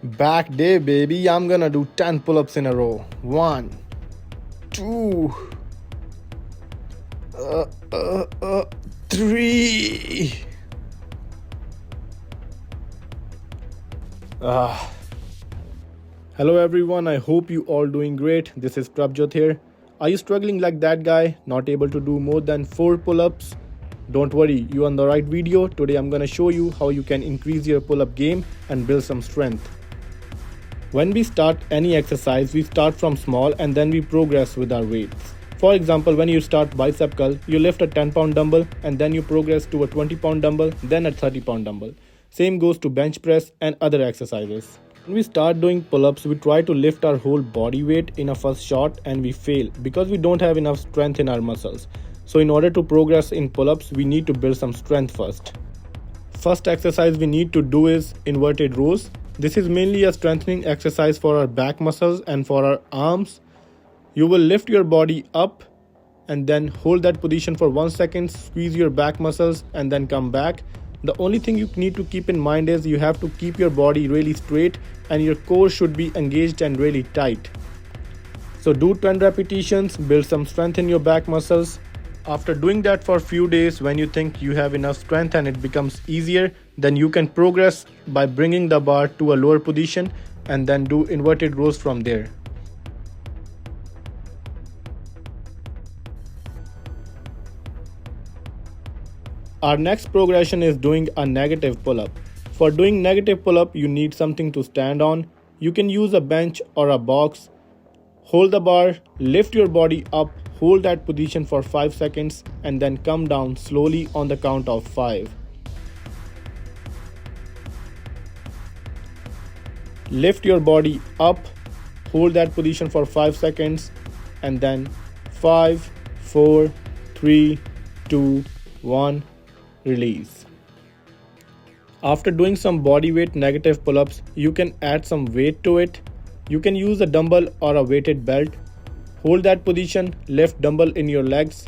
Back day, baby. I'm gonna do 10 pull ups in a row. 1, 2, 3. Hello, everyone. I hope you all doing great. This is Prabjot here. Are you struggling like that guy, not able to do more than 4 pull ups? Don't worry, you're on the right video. Today, I'm gonna show you how you can increase your pull up game and build some strength. When we start any exercise, we start from small and then we progress with our weights. For example, when you start bicep curl, you lift a 10-pound dumbbell and then you progress to a 20-pound dumbbell, then a 30-pound dumbbell. Same goes to bench press and other exercises. When we start doing pull-ups, we try to lift our whole body weight in a first shot and we fail because we don't have enough strength in our muscles. So in order to progress in pull-ups, we need to build some strength first. First exercise we need to do is inverted rows. This is mainly a strengthening exercise for our back muscles and for our arms. You will lift your body up and then hold that position for 1 second, squeeze your back muscles and then come back. The only thing you need to keep in mind is you have to keep your body really straight and your core should be engaged and really tight. So do 10 repetitions, build some strength in your back muscles. After doing that for a few days, when you think you have enough strength and it becomes easier, then you can progress by bringing the bar to a lower position and then do inverted rows from there. Our next progression is doing a negative pull-up. For doing negative pull-up, you need something to stand on. You can use a bench or a box. Hold the bar, lift your body up, hold that position for 5 seconds and then come down slowly on the count of 5. Lift your body up, hold that position for 5 seconds and then 5, 4, 3, 2, 1, release. After doing some body weight negative pull-ups, you can add some weight to it. You can use a dumbbell or a weighted belt. Hold that position, lift dumbbell in your legs,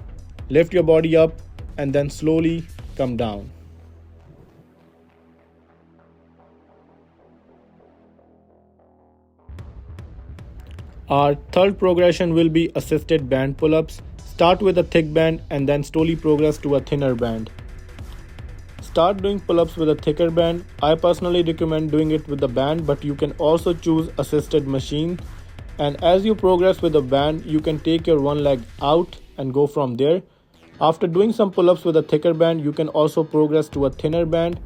lift your body up and then slowly come down. Our third progression will be assisted band pull-ups. Start with a thick band and then slowly progress to a thinner band. Start doing pull-ups with a thicker band. I personally recommend doing it with the band, but you can also choose assisted machine. And as you progress with the band, you can take your one leg out and go from there. After doing some pull-ups with a thicker band, you can also progress to a thinner band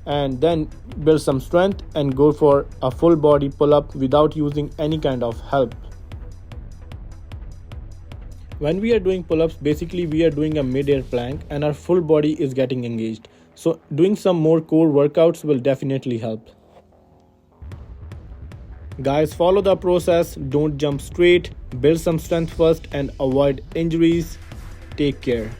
and then build some strength and go for a full body pull-up without using any kind of help. When we are doing pull-ups, basically we are doing a mid-air plank and our full body is getting engaged. So doing some more core workouts will definitely help. Guys, follow the process, don't jump straight, build some strength first and avoid injuries. Take care.